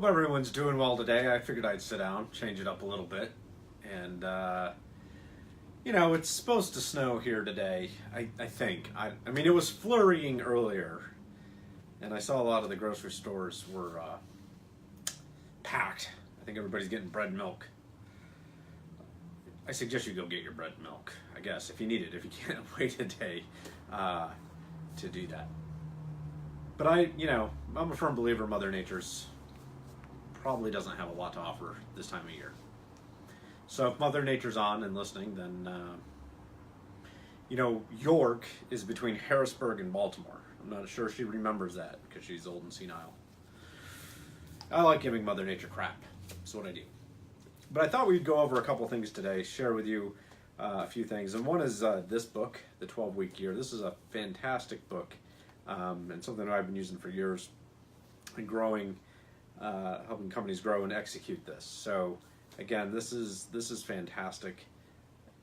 Hope everyone's doing well today. I figured I'd sit down, change it up a little bit. And, it's supposed to snow here today, I think. I mean, it was flurrying earlier, and I saw a lot of the grocery stores were packed. I think everybody's getting bread and milk. I suggest you go get your bread and milk, I guess, if you need it, if you can't wait a day to do that. But I'm a firm believer Mother Nature's probably doesn't have a lot to offer this time of year. So if Mother Nature's on and listening, then, York is between Harrisburg and Baltimore. I'm not sure she remembers that because she's old and senile. I like giving Mother Nature crap. That's what I do. But I thought we'd go over a couple things today, share with you a few things. And one is this book, The 12-Week Year. This is a fantastic book and something that I've been using for years and growing, helping companies grow and execute this. So again, this is fantastic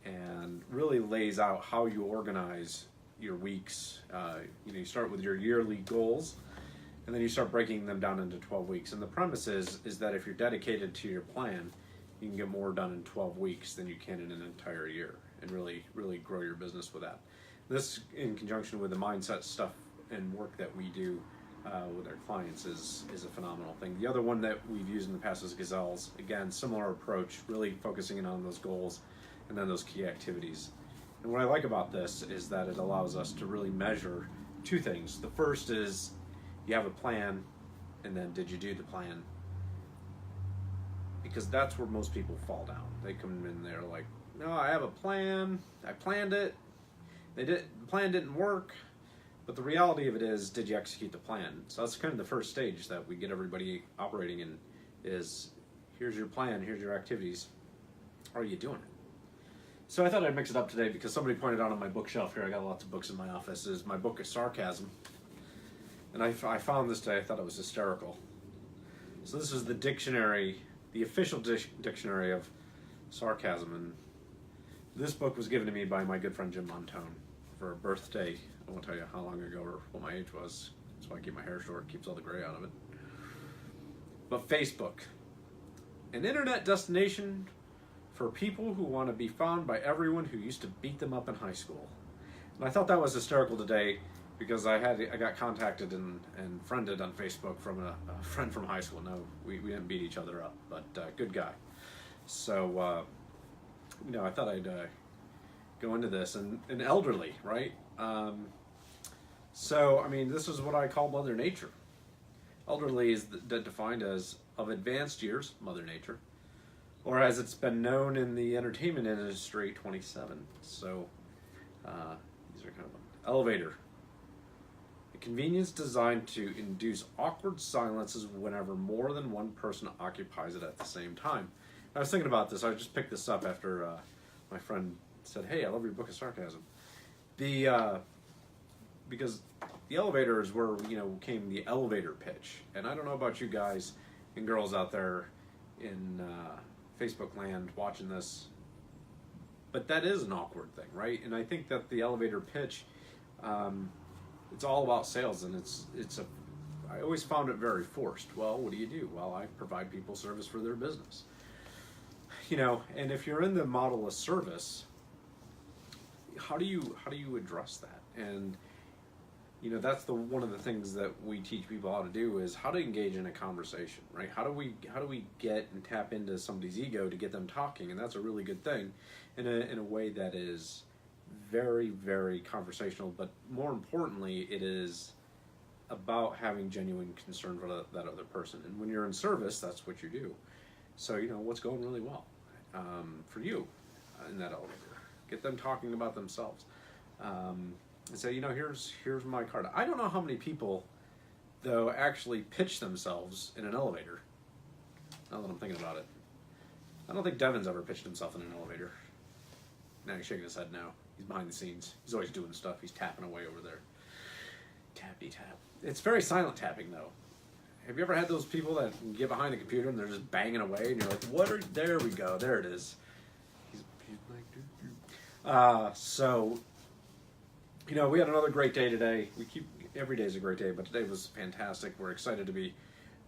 and really lays out how you organize your weeks. You start with your yearly goals, and then you start breaking them down into 12 weeks. And the premise is that if you're dedicated to your plan, you can get more done in 12 weeks than you can in an entire year, and really grow your business with that. This, in conjunction with the mindset stuff and work that we do with our clients, is a phenomenal thing. The other one that we've used in the past is Gazelles. Again, similar approach, really focusing in on those goals and then those key activities. And what I like about this is that it allows us to really measure two things. The first is you have a plan, and then did you do the plan? Because that's where most people fall down. They come in there like, no, I have a plan, I planned it, the plan didn't work. But the reality of it is, did you execute the plan? So that's kind of the first stage that we get everybody operating in, is here's your plan, here's your activities. Are you doing it? So I thought I'd mix it up today because somebody pointed out on my bookshelf here, I got lots of books in my office, is my book of sarcasm. And I found this today, I thought it was hysterical. So this is the dictionary, the official dictionary of sarcasm. And this book was given to me by my good friend Jim Montone for a birthday. I won't tell you how long ago or what my age was. That's why I keep my hair short, keeps all the gray out of it. But Facebook, an internet destination for people who want to be found by everyone who used to beat them up in high school. And I thought that was hysterical today because I got contacted and friended on Facebook from a friend from high school. No, we didn't beat each other up, but good guy. So, I thought I'd go into this. And elderly, right? This is what I call Mother Nature. Elderly is defined as of advanced years, Mother Nature, or as it's been known in the entertainment industry, 27. So these are kind of elevator. A convenience designed to induce awkward silences whenever more than one person occupies it at the same time. I was thinking about this. I just picked this up after my friend said, "Hey, I love your book of sarcasm." Because the elevator is where came the elevator pitch, and I don't know about you guys and girls out there in Facebook land watching this, but that is an awkward thing, right? And I think that the elevator pitch, it's all about sales, and I always found it very forced. Well, what do? Well, I provide people service for their business, and if you're in the model of service, how do you address that? And that's one of the things that we teach people how to do, is how to engage in a conversation, right? How do we get and tap into somebody's ego to get them talking? And that's a really good thing in a way that is very, very conversational, but more importantly, it is about having genuine concern for that other person. And when you're in service, that's what you do. So what's going really well for you in that elevator. Get them talking about themselves. And say, here's my card. I don't know how many people, though, actually pitch themselves in an elevator. Now that I'm thinking about it. I don't think Devin's ever pitched himself in an elevator. Now he's shaking his head now. He's behind the scenes. He's always doing stuff. He's tapping away over there. Tappy tap. It's very silent tapping, though. Have you ever had those people that get behind the computer and they're just banging away, and you're like, there we go, there it is. He's like, we had another great day today. Every day is a great day, but today was fantastic. We're excited to be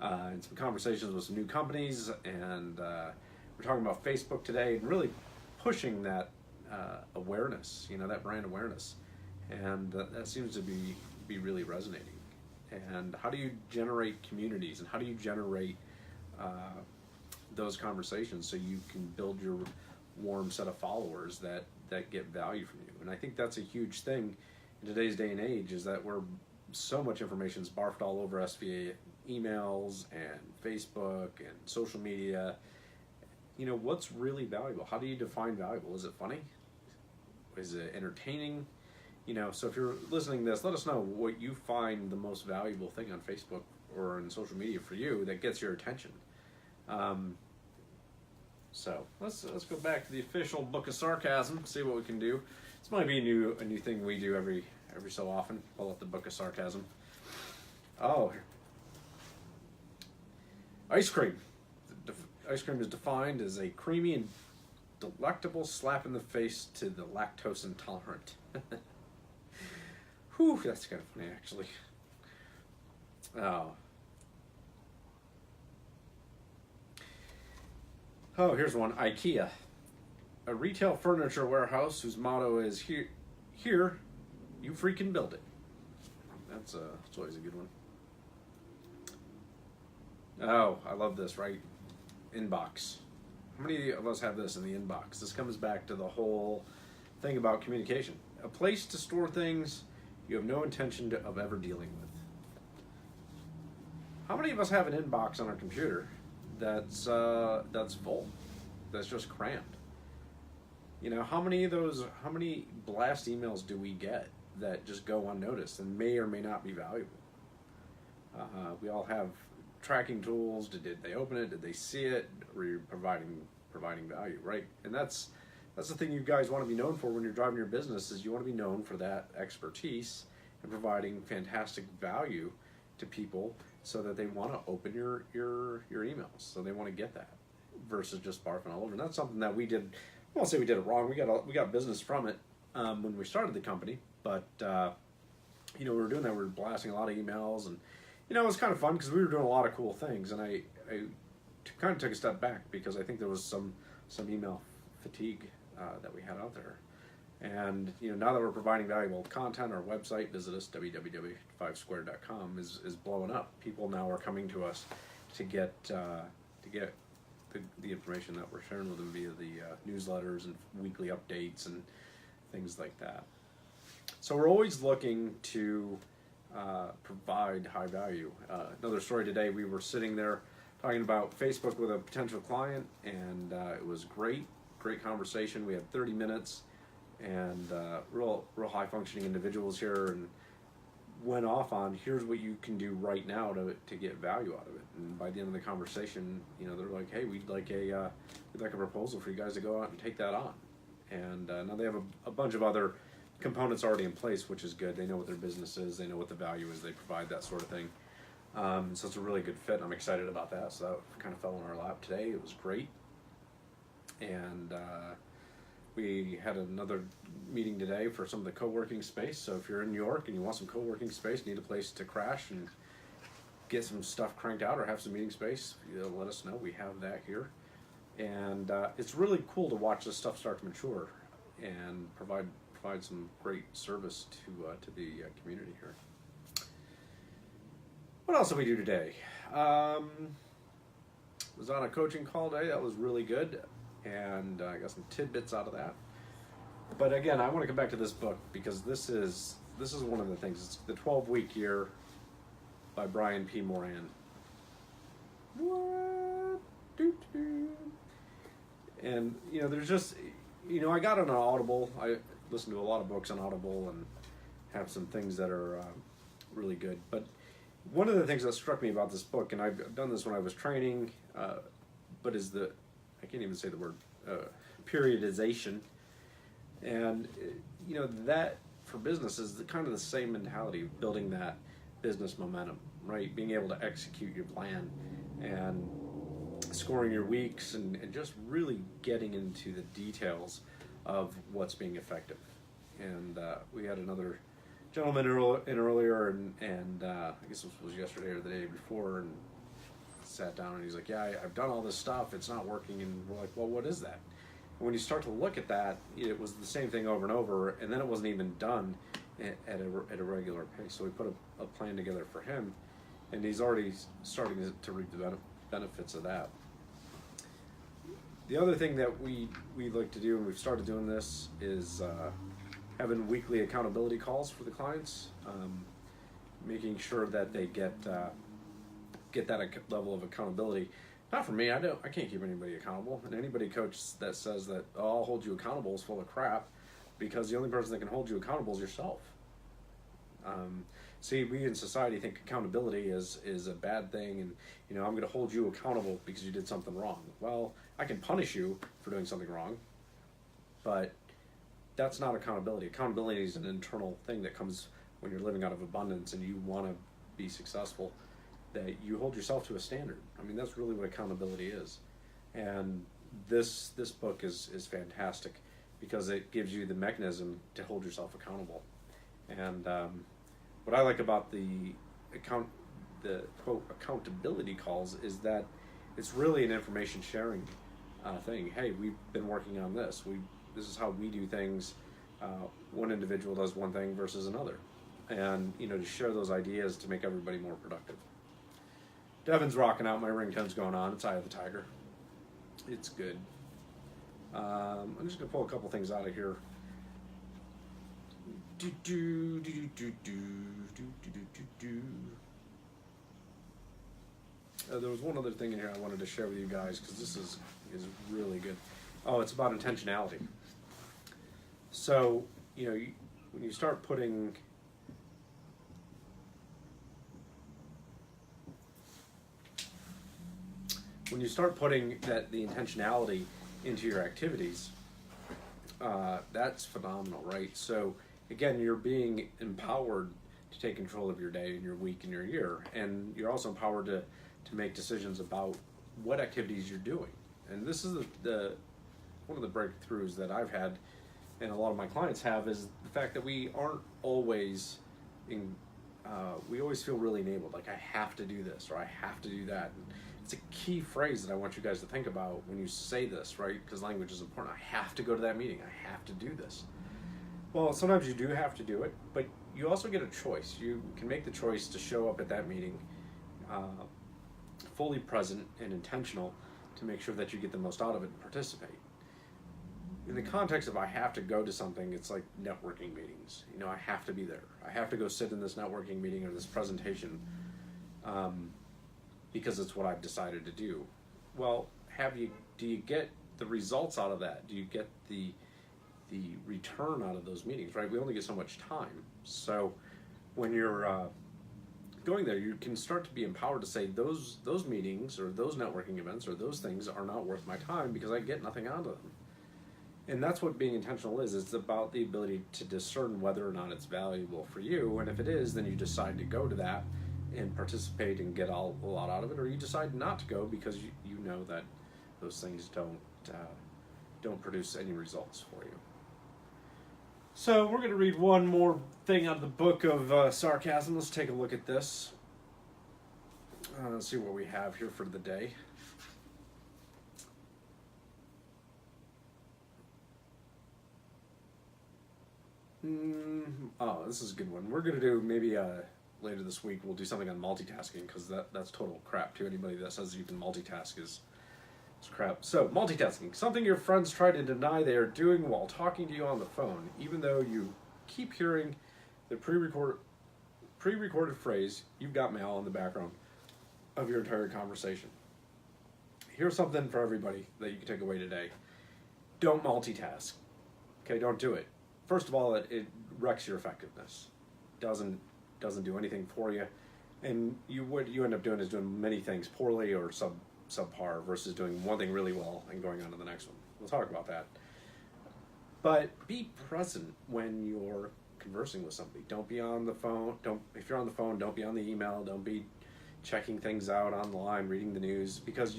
and some conversations with some new companies, and we're talking about Facebook today and really pushing that awareness, that brand awareness, and that seems to be really resonating. And how do you generate communities, and how do you generate those conversations so you can build your warm set of followers that get value from you? And I think that's a huge thing in today's day and age, is that we're so much information is barfed all over us via emails and Facebook and social media. What's really valuable? How do you define valuable? Is it funny? Is it entertaining? So if you're listening to this, let us know what you find the most valuable thing on Facebook or in social media for you that gets your attention. So let's go back to the official Book of Sarcasm, see what we can do. This might be a new thing we do every so often. Pull up the Book of Sarcasm. Oh, ice cream. Ice cream is defined as a creamy and delectable slap in the face to the lactose intolerant. Whew, that's kind of funny, actually. Oh, here's one. IKEA, a retail furniture warehouse whose motto is here, you freaking build it. That's always a good one. Oh, I love this, right? Inbox. How many of us have this in the inbox? This comes back to the whole thing about communication. A place to store things you have no intention of ever dealing with. How many of us have an inbox on our computer that's full, that's just crammed? How many blast emails do we get that just go unnoticed and may or may not be valuable? We all have tracking tools. Did they open it? Did they see it? Were you providing value, right? And that's the thing you guys want to be known for when you're driving your business, is you want to be known for that expertise and providing fantastic value to people so that they want to open your emails, so they want to get that, versus just barfing all over. And that's something that we did. I won't say we did it wrong. We got business from it when we started the company, but we were doing that. We were blasting a lot of emails, and it was kind of fun because we were doing a lot of cool things. And I kind of took a step back because I think there was some email fatigue that we had out there. And now that we're providing valuable content, our website, visit us, www.FivesSquared.com, is blowing up. People now are coming to us to get the information that we're sharing with them via the newsletters and weekly updates and things like that. So we're always looking to provide high value. Another story today, we were sitting there talking about Facebook with a potential client, and it was great conversation. We had 30 minutes, and real high functioning individuals here, and went off on, here's what you can do right now to get value out of it. And by the end of the conversation, they're like, hey, we'd like a proposal for you guys to go out and take that on. And now they have a bunch of other components already in place, which is good. They know what their business is, they know what the value is, they provide that sort of thing. So it's a really good fit. I'm excited about that. So that kind of fell in our lap today. It was great. And we had another meeting today for some of the co-working space. So if you're in New York and you want some co-working space, need a place to crash and get some stuff cranked out or have some meeting space, let us know. We have that here. And it's really cool to watch this stuff start to mature and provide some great service to the community here. What else did we do today? Was on a coaching call today. That was really good, and I got some tidbits out of that. But again, I want to come back to this book because this is one of the things. It's the 12-Week Year by Brian P. Moran. What? And there's just I got it on Audible. I listen to a lot of books on Audible and have some things that are really good. But one of the things that struck me about this book, and I've done this when I was training, but is I can't even say the word, periodization. And, that for business is kind of the same mentality of building that business momentum, right? Being able to execute your plan and scoring your weeks and just really getting into the details of what's being effective. And we had another gentleman in earlier, and I guess this was yesterday or the day before, and sat down and he's like, yeah, I've done all this stuff, it's not working. And we're like, well, what is that? And when you start to look at that, it was the same thing over and over, and then it wasn't even done at a regular pace. So we put a plan together for him, and he's already starting to reap the benefits of that. The other thing that we like to do, and we've started doing this, is having weekly accountability calls for the clients, making sure that they get that level of accountability. Not for me. I can't keep anybody accountable, and anybody coach that says that, oh, I'll hold you accountable is full of crap, because the only person that can hold you accountable is yourself. See, we in society think accountability is a bad thing, and I'm going to hold you accountable because you did something wrong. Well, I can punish you for doing something wrong, but that's not accountability. Accountability is an internal thing that comes when you're living out of abundance and you want to be successful, that you hold yourself to a standard. I mean, that's really what accountability is. And this book is fantastic because it gives you the mechanism to hold yourself accountable. And what I like about the quote accountability calls is that it's really an information sharing thing. Hey, we've been working on this. This is how we do things. One individual does one thing versus another, and to share those ideas to make everybody more productive. Devin's rocking out. My ringtone's going on. It's Eye of the Tiger. It's good. I'm just gonna pull a couple things out of here. There was one other thing in here I wanted to share with you guys because this is really good. Oh, it's about intentionality. So when you start putting the intentionality into your activities, that's phenomenal, right? So again, you're being empowered to take control of your day and your week and your year, and you're also empowered to make decisions about what activities you're doing. And this is one of the breakthroughs that I've had, and a lot of my clients have, is the fact that we aren't always we always feel really enabled, like I have to do this or I have to do that. And it's a key phrase that I want you guys to think about when you say this, right? Because language is important. I have to go to that meeting. I have to do this. Well, sometimes you do have to do it, but you also get a choice. You can make the choice to show up at that meeting fully present and intentional to make sure that you get the most out of it and participate. In the context of I have to go to something, it's like networking meetings. I have to be there. I have to go sit in this networking meeting or this presentation because it's what I've decided to do. Well, do you get the results out of that? Do you get the return out of those meetings, right? We only get so much time. So when you're going there, you can start to be empowered to say those meetings or those networking events or those things are not worth my time because I get nothing out of them. And that's what being intentional is. It's about the ability to discern whether or not it's valuable for you. And if it is, then you decide to go to that and participate and get a lot out of it, or you decide not to go because you know that those things don't produce any results for you. So we're going to read one more thing out of the book of sarcasm. Let's take a look at this. Let's see what we have here for the day. Oh, this is a good one. We're going to do maybe later this week, we'll do something on multitasking because that's total crap too. Anybody that says you can multitask is crap. So, multitasking, something your friends try to deny they are doing while talking to you on the phone, even though you keep hearing the pre-recorded phrase, "You've got mail," in the background of your entire conversation. Here's something for everybody that you can take away today. Don't multitask. Okay, don't do it. First of all, it wrecks your effectiveness. Doesn't do anything for you, and what you end up doing is doing many things poorly or subpar versus doing one thing really well and going on to the next one. We'll talk about that. But be present when you're conversing with somebody. Don't be on the phone. If you're on the phone, don't be on the email. Don't be checking things out online, reading the news, because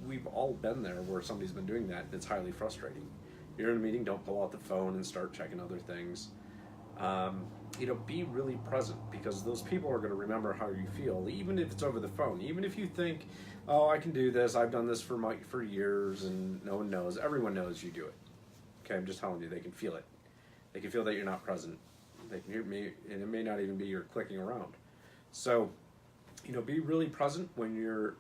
we've all been there where somebody's been doing that, and it's highly frustrating. You're in a meeting, don't pull out the phone and start checking other things. be really present, because those people are going to remember how you feel, even if it's over the phone. Even if you think, oh, I can do this, I've done this for years and no one knows. Everyone knows you do it. Okay, I'm just telling you, they can feel it. They can feel that you're not present. They can hear me, and it may not even be you're clicking around. So, be really present when you're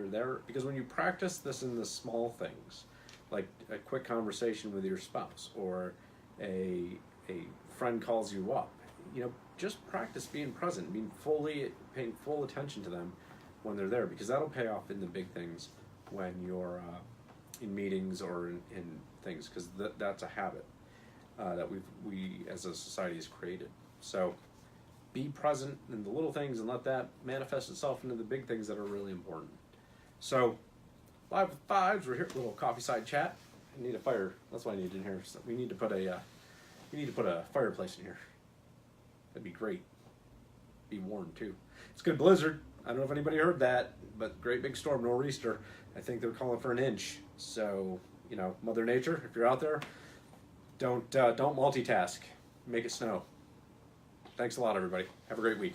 there, because when you practice this in the small things, like a quick conversation with your spouse, or a friend calls you up, just practice being present, paying full attention to them when they're there, because that'll pay off in the big things when you're in meetings or in things, because that's a habit that we as a society has created. So be present in the little things and let that manifest itself into the big things that are really important. So, Live with Fives, we're here at a little coffee side chat. I need a fire. That's what I need in here. So we need to put a fireplace in here. That'd be great. Be warm too. It's a good blizzard. I don't know if anybody heard that, but great big storm, nor'easter. I think they're calling for an inch. So, Mother Nature, if you're out there, don't multitask. Make it snow. Thanks a lot, everybody. Have a great week.